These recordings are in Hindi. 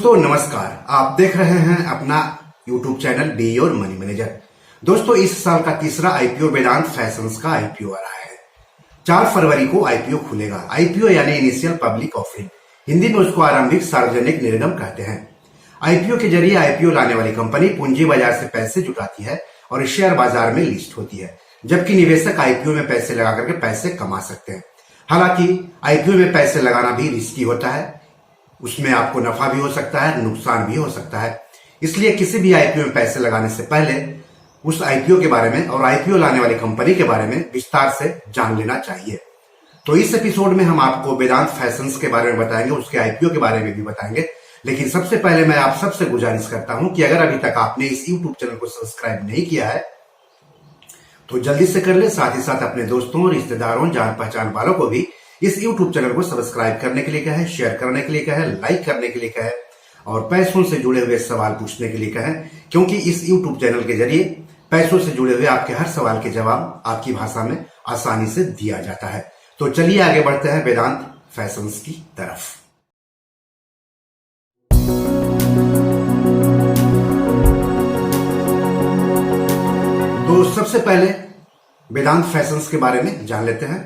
दोस्तों नमस्कार, आप देख रहे हैं अपना YouTube channel be your money manager. दोस्तों इस साल का तीसरा आईपीओ वेदांत फैशंस का आईपीओ आ रहा है। 4 फरवरी को आईपीओ खुलेगा। आईपीओ यानी इनिशियल पब्लिक ऑफरिंग, हिंदी में उसको आरंभिक सार्वजनिक निर्गम कहते हैं। आईपीओ के जरिए आईपीओ लाने वाली कंपनी पूंजी बाजार से पैसे जुटाती है और शेयर बाजार में लिस्ट होती है, जबकि निवेशक आईपीओ में पैसे लगा करके पैसे कमा सकते हैं। हालांकि आईपीओ में पैसे लगाना भी रिस्की होता है, उसमें आपको नफा भी हो सकता है, नुकसान भी हो सकता है। इसलिए किसी भी आईपीओ में पैसे लगाने से पहले उस आईपीओ के बारे में और आईपीओ लाने वाली कंपनी के बारे में विस्तार से जान लेना चाहिए। तो इस एपिसोड में हम आपको वेदांत फैशंस के बारे में बताएंगे, उसके आईपीओ के बारे में भी बताएंगे। लेकिन सबसे पहले मैं आप सबसे गुजारिश करता हूं कि अगर अभी तक आपने इस यूट्यूब चैनल को सब्सक्राइब नहीं किया है तो जल्दी से कर ले। साथ ही साथ अपने दोस्तों, रिश्तेदारों, जान पहचान वालों को भी इस YouTube चैनल को सब्सक्राइब करने के लिए कहें, शेयर करने के लिए कहें, लाइक करने के लिए कहें और पैसों से जुड़े हुए सवाल पूछने के लिए कहें, क्योंकि इस YouTube चैनल के जरिए पैसों से जुड़े हुए आपके हर सवाल के जवाब आपकी भाषा में आसानी से दिया जाता है। तो चलिए आगे बढ़ते हैं वेदांत फैशंस की तरफ। तो सबसे पहले वेदांत फैशंस के बारे में जान लेते हैं।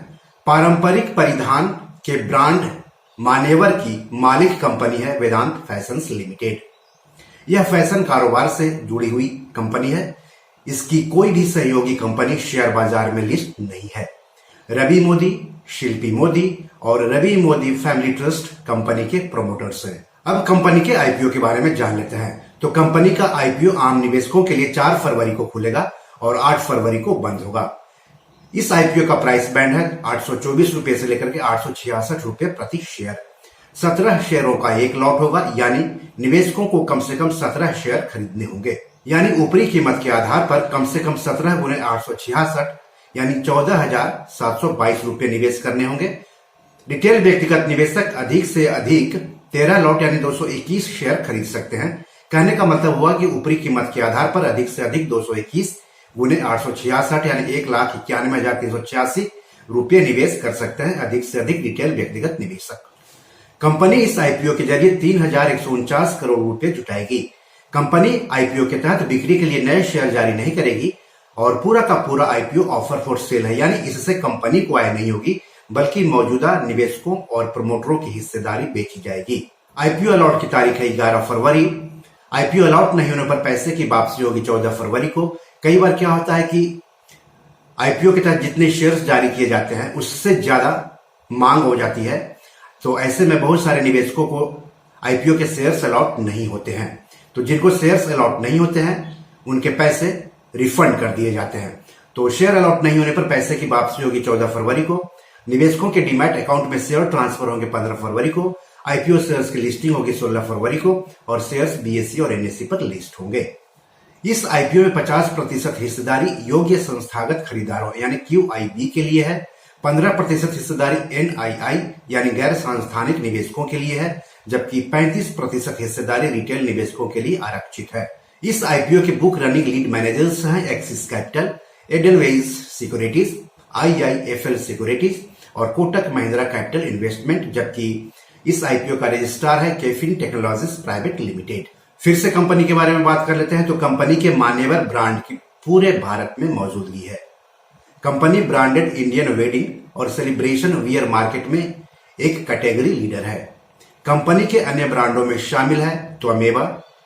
पारंपरिक परिधान के ब्रांड मान्यवर की मालिक कंपनी है वेदांत फैशंस लिमिटेड। यह फैशन कारोबार से जुड़ी हुई कंपनी है। इसकी कोई भी सहयोगी कंपनी शेयर बाजार में लिस्ट नहीं है। रवि मोदी, शिल्पी मोदी और Ravi Modi family trust company के प्रोमोटर्स हैं। अब कंपनी के आईपीओ के बारे में जान लेते हैं। तो कंपनी का आईपीओ आम निवेशकों के लिए 4 फरवरी को खुलेगा और 8 फरवरी को बंद होगा। इस आईपीओ का प्राइस बैंड है 824 रुपए से लेकर के 866 रुपए प्रति शेयर। 17 शेयरों का एक लॉट होगा, यानी निवेशकों को कम से कम 17 शेयर खरीदने होंगे। यानी ऊपरी कीमत के आधार पर कम से कम 17 गुने 866 यानी 14,722 रुपए निवेश करने होंगे। रिटेल व्यक्तिगत निवेशक अधिक से अधिक 13 लॉट यानी 221 शेयर खरीद सकते हैं। कहने का मतलब हुआ कि ऊपरी कीमत के आधार पर अधिक से अधिक 221 गुने 866 यानी 1,91,386 रुपये निवेश कर सकते हैं अधिक से अधिक रिटेल व्यक्तिगत निवेशक। कंपनी इस आईपीओ के जरिए 3,149 करोड़ रुपए जुटाएगी। कंपनी आईपीओ के तहत बिक्री के लिए नए शेयर जारी नहीं करेगी और पूरा का पूरा आईपीओ ऑफर फॉर सेल है, यानी इससे कंपनी को आय नहीं होगी बल्कि मौजूदा निवेशकों और प्रमोटरों की हिस्सेदारी बेची जाएगी। आईपीओ अलॉट की तारीख है 11 फरवरी। आईपीओ अलॉट नहीं होने पर पैसे की वापसी होगी 14 फरवरी को। कई बार क्या होता है कि आईपीओ के तहत जितने शेयर्स जारी किए जाते हैं उससे ज्यादा मांग हो जाती है, तो ऐसे में बहुत सारे निवेशकों को आईपीओ के शेयर्स अलॉट नहीं होते हैं। तो जिनको शेयर्स अलॉट नहीं होते हैं उनके पैसे रिफंड कर दिए जाते हैं। तो शेयर अलॉट नहीं होने पर पैसे की वापसी होगी 14 फरवरी को। निवेशकों के डीमैट अकाउंट में शेयर ट्रांसफर होंगे 15 फरवरी को। आईपीओ शेयर्स की लिस्टिंग होगी 16 फरवरी को और शेयर्स बीएसई और एनएसई पर लिस्ट होंगे। इस आईपीओ में 50% हिस्सेदारी योग्य संस्थागत खरीदारों यानी क्यूआईबी के लिए है। 15% हिस्सेदारी एनआईआई यानी गैर सांस्थानिक निवेशकों के लिए है, जबकि 35% हिस्सेदारी रिटेल निवेशकों के लिए आरक्षित है। इस आईपीओ के बुक रनिंग लीड मैनेजर्स हैं Axis Capital, Edelweiss Securities, IIFL Securities और कोटक महिंद्रा कैपिटल इन्वेस्टमेंट, जबकि इस आईपीओ का रजिस्ट्रार है कैफिन टेक्नोलॉजीज प्राइवेट लिमिटेड। फिर से कंपनी के बारे में बात कर लेते हैं। तो कंपनी के मान्यवर ब्रांड की पूरे भारत में मौजूदगी है। कंपनी ब्रांडेड इंडियन वेडिंग और सेलिब्रेशन वियर मार्केट में एक कैटेगरी लीडर है। कंपनी के अन्य ब्रांडों में शामिल है त्वमेवा,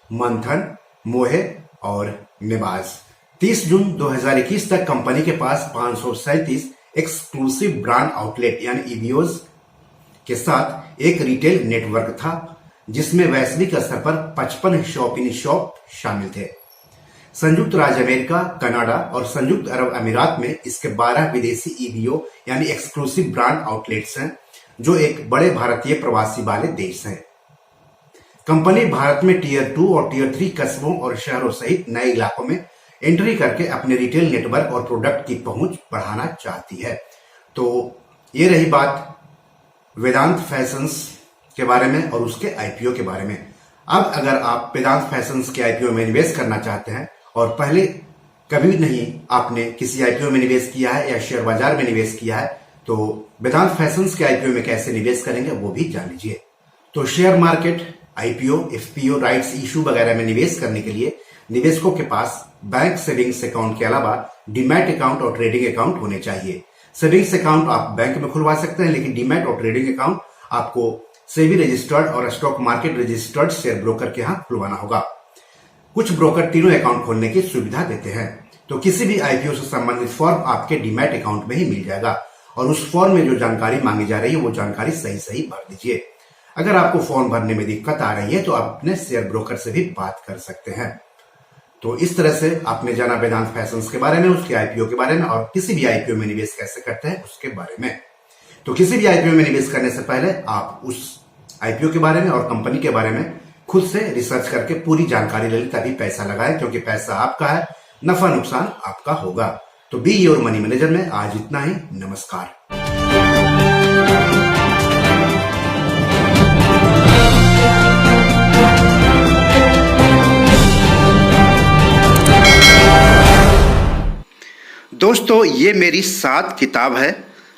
मंथन, मोहे और निबाज। 30 जून 2021 तक कंपनी के पास 537 एक्सक्लूसिव ब्रांड आउटलेट यानी ईबीओज के साथ एक रिटेल नेटवर्क था, जिसमें वैश्विक स्तर पर 55 शॉप इन शॉप शामिल थे। संयुक्त राज्य अमेरिका, कनाडा और संयुक्त अरब अमीरात में इसके 12 विदेशी ईबीओ यानी एक्सक्लूसिव ब्रांड आउटलेट्स हैं, जो एक बड़े भारतीय प्रवासी वाले देश हैं। कंपनी भारत में टीयर 2 और टीयर 3 कस्बों और शहरों सहित नए इलाकों में एंट्री करके अपने रिटेल नेटवर्क और प्रोडक्ट की पहुंच बढ़ाना चाहती है। तो ये रही बात वेदांत फैशंस के बारे में और उसके आईपीओ के बारे में। अब अगर आप वेदांत फैशंस के आईपीओ में निवेश करना चाहते हैं और पहले कभी नहीं आपने किसी आईपीओ में निवेश किया है या शेयर बाजार में निवेश किया है, तो वेदांत फैशंस के आईपीओ में कैसे निवेश करेंगे वो भी जान लीजिए। तो share market IPO, FPO, rights issue वगैरह में निवेश करने के लिए निवेशकों के पास बैंक सेविंग्स अकाउंट के अलावा डीमैट अकाउंट और ट्रेडिंग अकाउंट होने चाहिए। सेविंग्स अकाउंट आप बैंक में खुलवा सकते हैं, लेकिन डीमैट और ट्रेडिंग अकाउंट आपको सेबी रजिस्टर्ड और stock market registered share broker के यहाँ खुलवाना होगा। कुछ ब्रोकर तीनों अकाउंट खोलने की सुविधा देते हैं। तो किसी भी आईपीओ से संबंधित फॉर्म आपके डीमैट अकाउंट में ही मिल जाएगा और उस फॉर्म में जो जानकारी मांगी जा रही है वो जानकारी सही सही भर दीजिए। अगर आपको फॉर्म भरने में दिक्कत आ रही है तो आप अपने शेयर ब्रोकर से भी बात कर सकते हैं। तो इस तरह से आपने जाना वेदांत फैशंस के बारे में, उसके आईपीओ के बारे में और किसी भी आईपीओ में निवेश कैसे करते हैं उसके बारे में। तो किसी भी आईपीओ में निवेश करने से पहले आप उस आईपीओ के बारे में और कंपनी के बारे में खुद से रिसर्च करके पूरी जानकारी ले लें, तभी पैसा लगाएं, क्योंकि पैसा आपका है, नफा नुकसान आपका होगा। तो बी योर मनी मैनेजर में आज इतना ही। नमस्कार। दोस्तों, ये मेरी 7 किताब है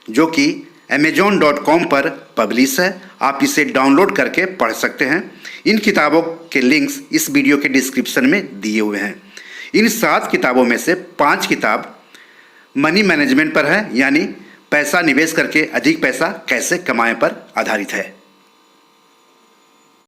जो कि amazon.com पर पब्लिश है। आप इसे डाउनलोड करके पढ़ सकते हैं। इन किताबों के लिंक्स इस वीडियो के डिस्क्रिप्शन में दिए हुए हैं। इन 7 किताबों में से 5 किताब मनी मैनेजमेंट पर है, यानी पैसा निवेश करके अधिक पैसा कैसे कमाएं पर आधारित है।